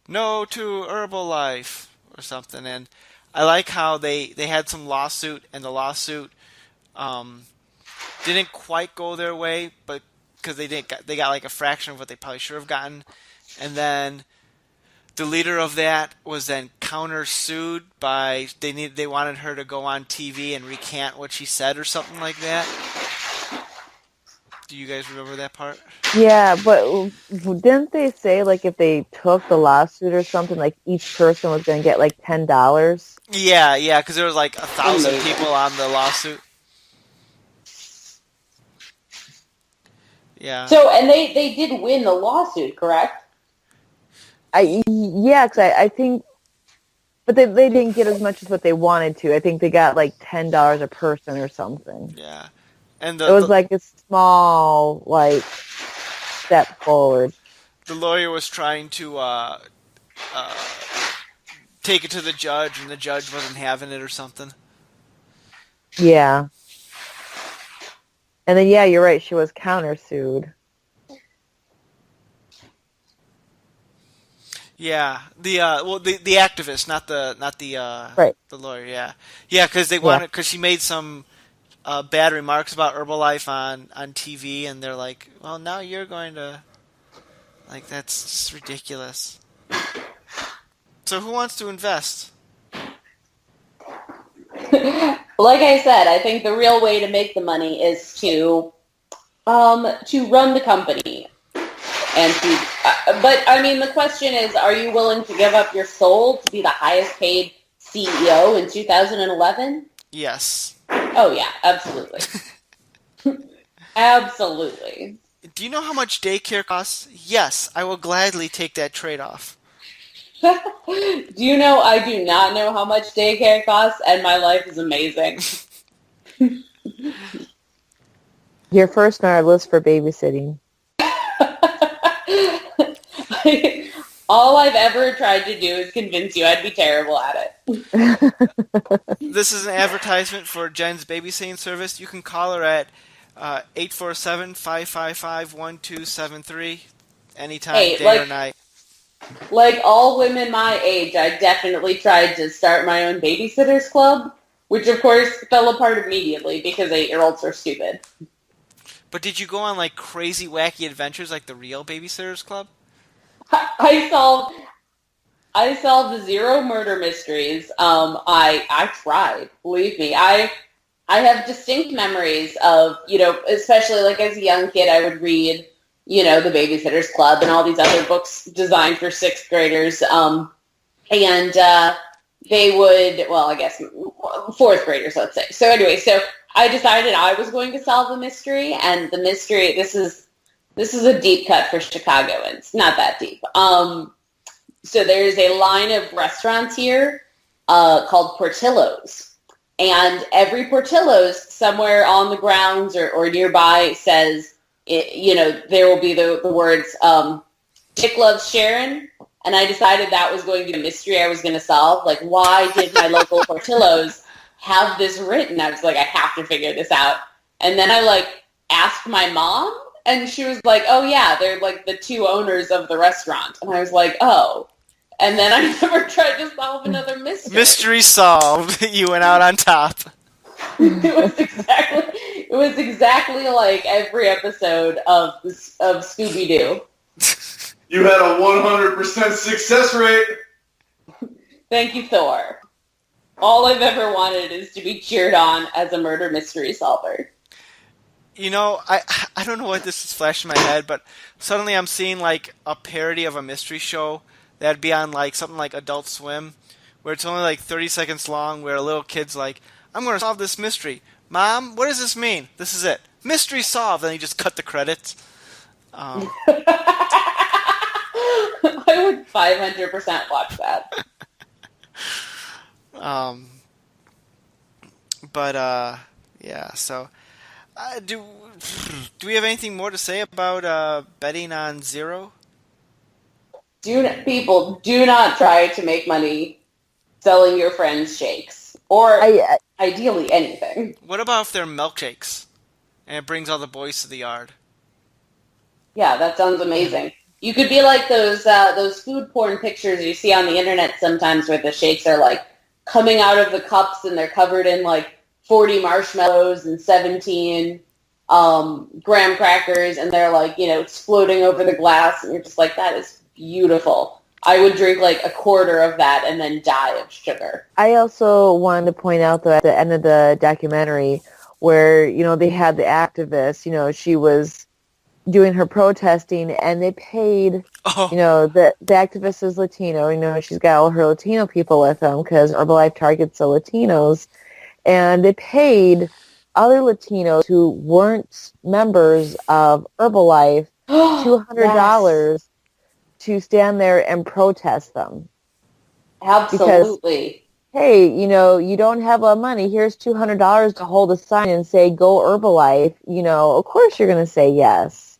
E: no to Herbalife, or something. And I like how they had some lawsuit, and the lawsuit didn't quite go their way, but because they got like a fraction of what they probably should have gotten, and then the leader of that was then counter-sued by they wanted her to go on TV and recant what she said or something like that. Do you guys remember that part?
A: Yeah, but didn't they say like if they took the lawsuit or something, like each person was going to get like $10?
E: Yeah, because there was like 1,000 people on the lawsuit. Yeah.
D: So, and they did win the lawsuit, correct?
A: Because I think, but they didn't get as much as what they wanted to. I think they got like $10 a person or something.
E: Yeah, and
A: it was like a small like step forward.
E: The lawyer was trying to take it to the judge, and the judge wasn't having it or something.
A: Yeah. And then, yeah, you're right. She was countersued.
E: Yeah, the activist, not the
A: right.
E: The lawyer. Yeah, because she made some bad remarks about Herbalife on TV, and they're like, well, now you're going to, like, that's just ridiculous. So who wants to invest?
D: Like I said, I think the real way to make the money is to run the company and to But, I mean, the question is, are you willing to give up your soul to be the highest paid CEO in 2011?
E: Yes.
D: Oh, yeah, absolutely. Absolutely.
E: Do you know how much daycare costs? Yes, I will gladly take that trade-off.
D: Do you know I do not know how much daycare costs, and my life is amazing.
A: You're first on our list for babysitting.
D: All I've ever tried to do is convince you I'd be terrible at it.
E: This is an advertisement for Jen's babysitting service. You can call her at 847-555-1273 anytime, day or night.
D: Like all women my age, I definitely tried to start my own babysitters club, which of course fell apart immediately because 8-year-olds are stupid.
E: But did you go on like crazy, wacky adventures like the real Babysitters Club?
D: I solved 0 murder mysteries. I tried. Believe me, I have distinct memories of, especially like as a young kid, I would read, the Babysitters Club and all these other books designed for 6th graders. And they would, well, I guess 4th graders, let's say. So anyway, so I decided I was going to solve the mystery, and the mystery, this is a deep cut for Chicagoans. Not that deep. So there's a line of restaurants here called Portillo's. And every Portillo's somewhere on the grounds or nearby says, there will be the words, Dick loves Sharon. And I decided that was going to be a mystery I was going to solve. Like, why did my local Portillo's have this written? I was like, I have to figure this out. And then I asked my mom, and she was like, oh yeah, they're like the 2 owners of the restaurant. And I was like, oh. And then I never tried to solve another mystery.
E: Mystery solved. You went out on top.
D: It was exactly like every episode of Scooby-Doo.
G: You had a 100% success rate.
D: Thank you, Thor. All I've ever wanted is to be cheered on as a murder mystery solver.
E: I don't know what this is flashing in my head, but suddenly I'm seeing like a parody of a mystery show that'd be on like something like Adult Swim, where it's only like 30 seconds long, where a little kid's like, I'm going to solve this mystery. Mom, what does this mean? This is it. Mystery solved. And you just cut the credits.
D: I would 500% watch that.
E: Yeah, so do we have anything more to say about betting on zero?
D: People do not try to make money selling your friends shakes, or ideally anything.
E: What about if they're milkshakes and it brings all the boys to the yard?
D: Yeah, that sounds amazing. You could be like those food porn pictures you see on the internet sometimes, where the shakes are like coming out of the cups and they're covered in like 40 marshmallows and 17 graham crackers, and they're like, exploding over the glass, and you're just like, that is beautiful. I would drink like a quarter of that and then die of sugar.
A: I also wanted to point out that at the end of the documentary where, they had the activist, she was doing her protesting, and they paid, the activist is Latino, she's got all her Latino people with them because Herbalife targets the Latinos, and they paid other Latinos who weren't members of Herbalife $200 to stand there and protest them.
D: Absolutely.
A: Because, hey, you don't have a lot of money. Here's $200 to hold a sign and say, go Herbalife. Of course you're going to say yes.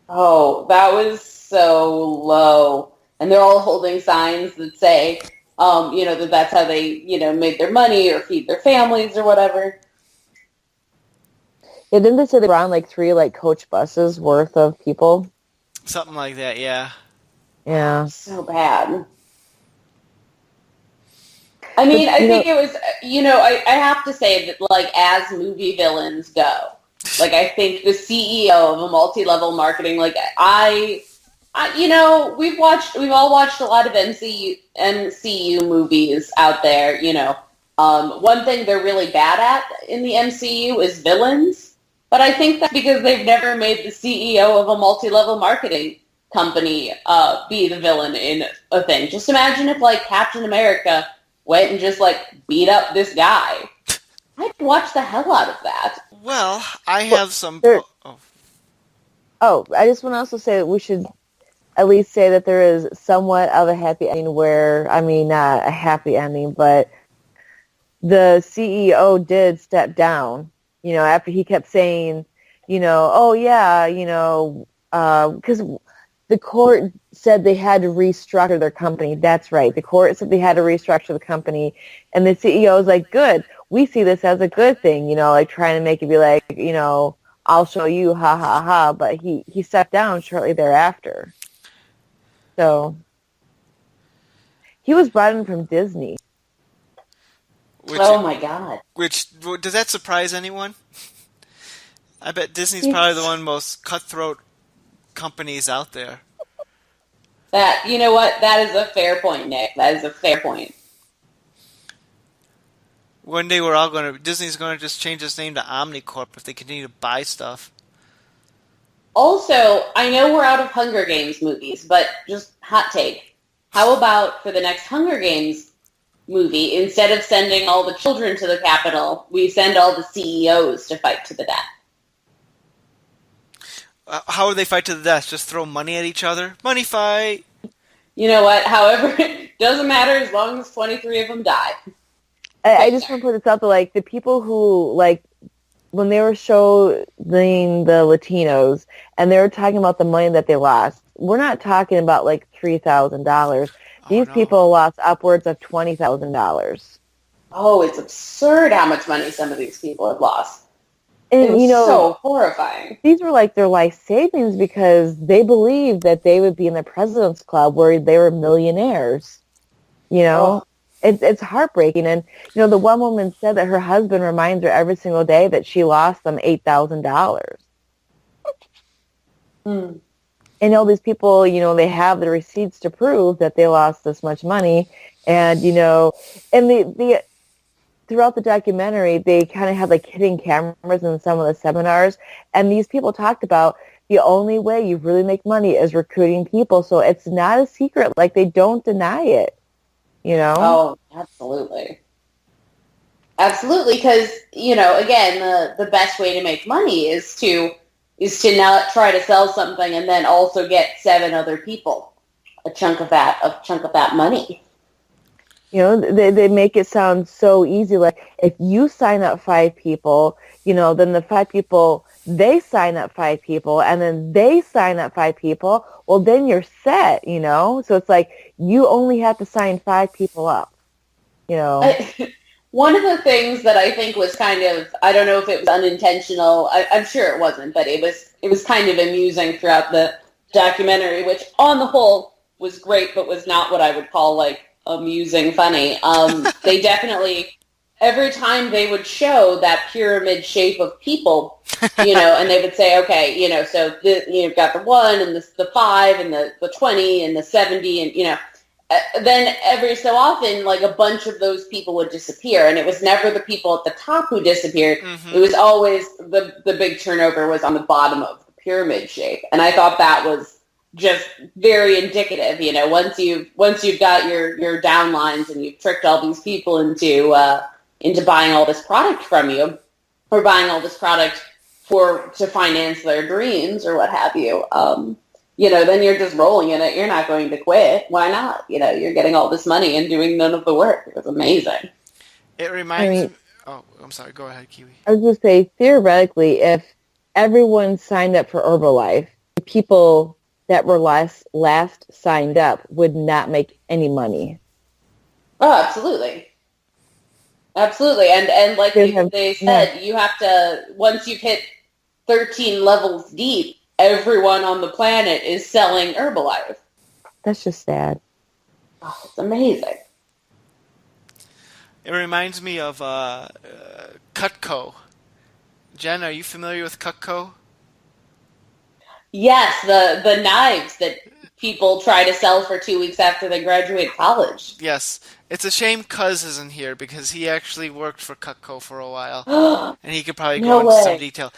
D: Oh, that was so low. And they're all holding signs that say, that's how they, made their money or feed their families or whatever.
A: Yeah, didn't they say they were on like 3 coach buses worth of people?
E: Something like that, yeah.
A: Yeah.
D: So bad. I mean, I think it was, I have to say that, as movie villains go, I think the CEO of a multi-level marketing, we've all watched a lot of MCU movies out there, one thing they're really bad at in the MCU is villains, but I think that's because they've never made the CEO of a multi-level marketing company be the villain in a thing. Just imagine if, like, Captain America went and just, like, beat up this guy. I'd watch the hell out of that.
E: Well, I have some...
A: I just want to also say that we should at least say that there is somewhat of a happy ending where, I mean, not a happy ending, but the CEO did step down, after he kept saying, oh yeah, because the court said they had to restructure their company. That's right. The court said they had to restructure the company. And the CEO was like, good. We see this as a good thing, like trying to make it be like, I'll show you, ha, ha, ha. But he stepped down shortly thereafter. So he was brought in from Disney.
D: Oh, my God.
E: Does that surprise anyone? I bet Disney's probably the one most cutthroat companies out there.
D: You know what? That is a fair point, Nick. That is a fair point.
E: One day Disney's going to just change its name to Omnicorp if they continue to buy stuff.
D: Also, I know we're out of Hunger Games movies, but just hot take. How about for the next Hunger Games movie, instead of sending all the children to the Capitol, we send all the CEOs to fight to the death?
E: How would they fight to the death? Just throw money at each other? Money fight!
D: You know what? However, it doesn't matter as long as 23 of them die.
A: I just want to put this out there, like, the people who, like, when they were showing the Latinos and they were talking about the money that they lost, we're not talking about, like, $3,000. These people lost upwards of $20,000.
D: Oh, it's absurd how much money some of these people have lost.
A: And,
D: it was so horrifying. These
A: were like their life savings because they believed that they would be in the President's Club where they were millionaires. It's heartbreaking. And, the one woman said that her husband reminds her every single day that she lost them $8,000. And all these people, they have the receipts to prove that they lost this much money. And, and the throughout the documentary, they kind of had like hidden cameras in some of the seminars. And these people talked about the only way you really make money is recruiting people. So it's not a secret. Like, they don't deny it,
D: Oh, absolutely. Absolutely. Because, again, the best way to make money is to not try to sell something and then also get 7 other people a chunk of that money.
A: They make it sound so easy. Like, if you sign up 5 people, then the 5 people, they sign up 5 people, and then they sign up 5 people. Well, then you're set, So it's like you only have to sign 5 people up,
D: One of the things that I think was kind of, I don't know if it was unintentional, I'm sure it wasn't, but it was kind of amusing throughout the documentary, which on the whole was great, but was not what I would call, like, amusing funny. They definitely, every time they would show that pyramid shape of people, and they would say, okay, so you've got the 1 and the 5 and the 20 and the 70 and, then every so often, like, a bunch of those people would disappear, and it was never the people at the top who disappeared. Mm-hmm. It was always the big turnover was on the bottom of the pyramid shape, and I thought that was just very indicative. Once you've got your downlines and you've tricked all these people into buying all this product from you, or buying all this product to finance their dreams or what have you. Then you're just rolling in it. You're not going to quit. Why not? You're getting all this money and doing none of the work. It was amazing.
E: It reminds me... Oh, I'm sorry. Go ahead, Kiwi.
A: I was going to say, theoretically, if everyone signed up for Herbalife, the people that were last signed up would not make any money.
D: Oh, absolutely. Absolutely. And like they said, you have to, once you've hit 13 levels deep, everyone on the planet is selling Herbalife.
A: That's just sad.
D: Oh, it's amazing.
E: It reminds me of Cutco. Jen, are you familiar with Cutco?
D: Yes, the knives that people try to sell for 2 weeks after they graduate college.
E: Yes. It's a shame Cuz isn't here because he actually worked for Cutco for a while. And he could probably go into some detail.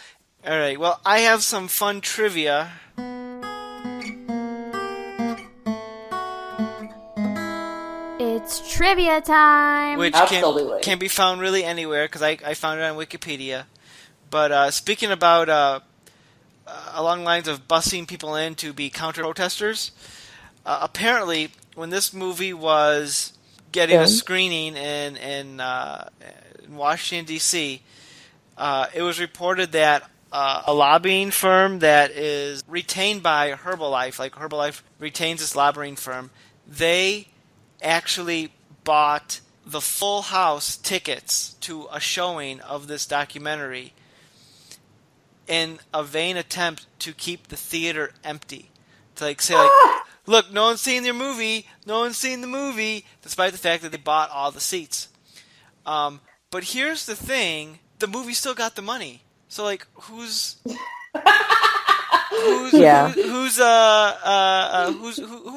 E: All right, well, I have some fun trivia.
F: It's trivia time.
E: Which
D: Absolutely.
E: can be found really anywhere, because I found it on Wikipedia. But speaking about along the lines of busing people in to be counter-protesters, apparently when this movie was getting a screening in Washington, D.C., it was reported that a lobbying firm that is retained by Herbalife, like Herbalife retains this lobbying firm, they actually bought the Full House tickets to a showing of this documentary in a vain attempt to keep the theater empty. To say, look, no one's seen your movie, despite the fact that they bought all the seats. But here's the thing, the movie still got the money. So, who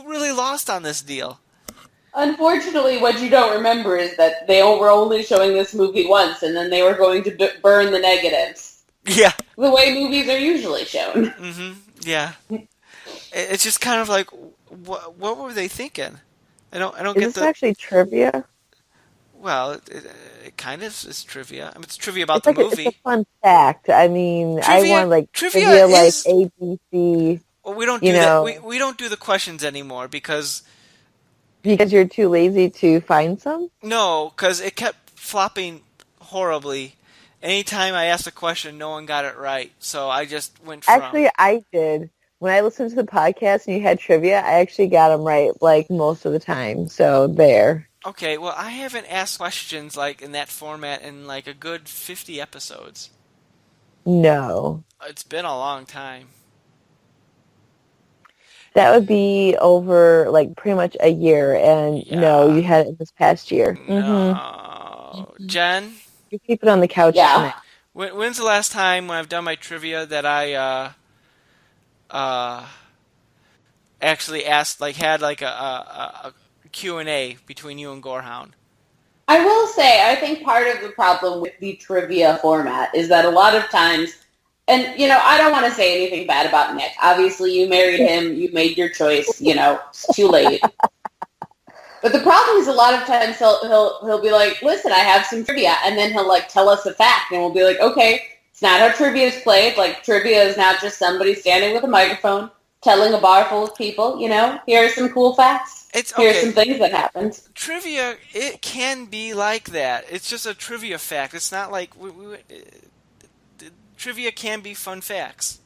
E: really lost on this deal?
D: Unfortunately, what you don't remember is that they were only showing this movie once, and then they were going to burn the negatives.
E: Yeah.
D: The way movies are usually shown.
E: Mm-hmm. Yeah. It's just kind of like, what were they thinking? I don't get
A: Is this actually trivia?
E: Well, it kind of is trivia. I mean, it's trivia about the movie.
A: It's a fun fact. I mean,
E: trivia,
A: I want
E: trivia
A: like ABC.
E: Well, we don't do that. We don't do the questions anymore because
A: you're too lazy to find some.
E: No, because it kept flopping horribly. Anytime I asked a question, no one got it right, so I just went from...
A: Actually, I did. When I listened to the podcast and you had trivia, I actually got them right, most of the time. So, there.
E: Okay, well, I haven't asked questions, in that format in, a good 50 episodes.
A: No.
E: It's been a long time.
A: That would be over, pretty much a year, and no, you had it this past year.
E: No. Mm-hmm. Jen?
A: You keep it on the couch tonight.
E: When's the last time when I've done my trivia that I actually asked, had a Q&A between you and Gorehound?
D: I will say, I think part of the problem with the trivia format is that a lot of times, and, I don't want to say anything bad about Nick. Obviously, you married him, you made your choice, it's too late. But the problem is a lot of times he'll be like, listen, I have some trivia. And then he'll tell us a fact. And we'll be like, okay, it's not how trivia is played. Trivia is not just somebody standing with a microphone telling a bar full of people, here are some cool facts. Here's some things that happened.
E: Trivia, it can be like that. It's just a trivia fact. It's not like... trivia can be fun facts.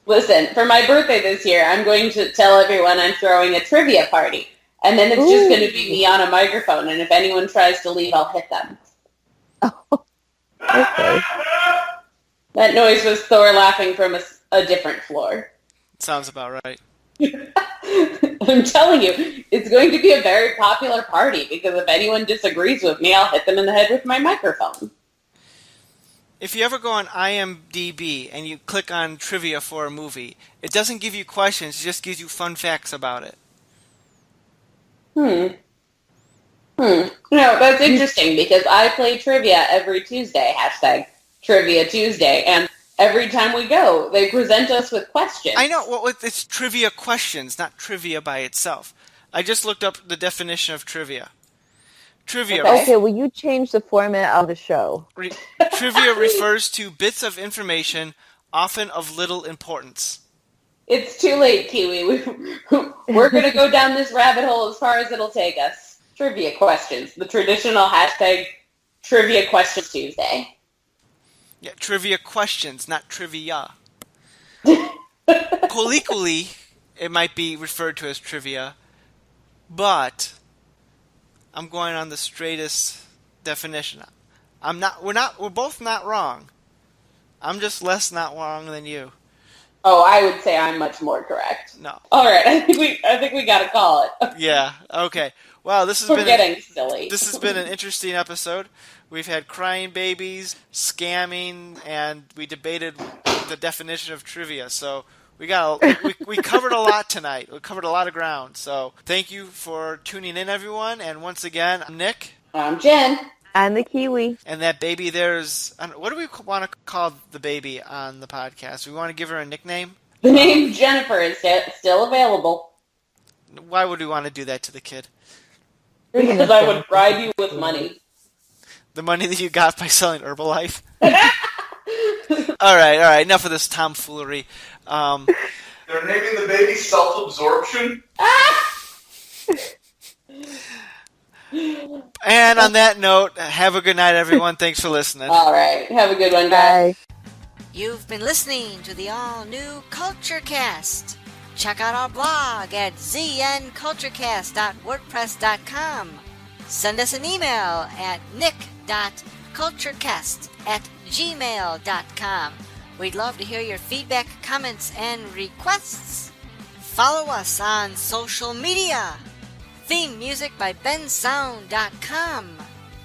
D: Listen, for my birthday this year, I'm going to tell everyone I'm throwing a trivia party. And then it's just going to be me on a microphone, and if anyone tries to leave, I'll hit them.
A: Oh, okay.
D: That noise was Thor laughing from a different floor.
E: Sounds about right.
D: I'm telling you, it's going to be a very popular party, because if anyone disagrees with me, I'll hit them in the head with my microphone.
E: If you ever go on IMDb and you click on trivia for a movie, it doesn't give you questions, it just gives you fun facts about it.
D: No, that's interesting because I play trivia every Tuesday, #Trivia Tuesday, and every time we go, they present us with questions.
E: I know, well, it's trivia questions, not trivia by itself. I just looked up the definition of trivia. Trivia.
A: Okay, will you change the format of the show?
E: Trivia refers to bits of information, often of little importance.
D: It's too late, Kiwi. We're going to go down this rabbit hole as far as it'll take us. Trivia questions. The traditional # Trivia Questions Tuesday.
E: Yeah, trivia questions, not trivia. Colloquially, it might be referred to as trivia, but I'm going on the straightest definition. We're both not wrong. I'm just less not wrong than you.
D: Oh, I would say I'm much more correct.
E: No.
D: All right, I think we got to call it.
E: Yeah. Okay. Wow, this has
D: silly.
E: This has been an interesting episode. We've had crying babies, scamming, and we debated the definition of trivia. So we covered a lot tonight. We covered a lot of ground. So thank you for tuning in, everyone. And once again, I'm Nick.
D: I'm Jen.
A: I'm the Kiwi.
E: And that baby there's... What do we want to call the baby on the podcast? We want to give her a nickname?
D: The name Jennifer is still available.
E: Why would we want to do that to the kid?
D: Because I would bribe you with money.
E: The money that you got by selling Herbalife? All right. Enough of this tomfoolery.
G: They're naming the baby self-absorption.
E: And on that note, have a good night, everyone. Thanks for listening.
D: All right. Have a good one, guys.
A: Bye.
B: You've been listening to the all-new Culture Cast. Check out our blog at znculturecast.wordpress.com. Send us an email at nick.culturecast@gmail.com. We'd love to hear your feedback, comments, and requests. Follow us on social media. Theme music by bensound.com.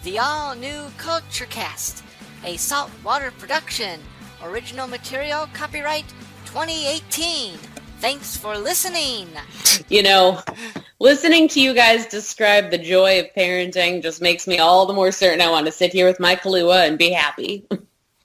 B: The all-new Culture Cast, a saltwater production. Original material copyright 2018. Thanks for listening.
D: You know, listening to you guys describe the joy of parenting just makes me all the more certain I want to sit here with my Kahlua and be happy.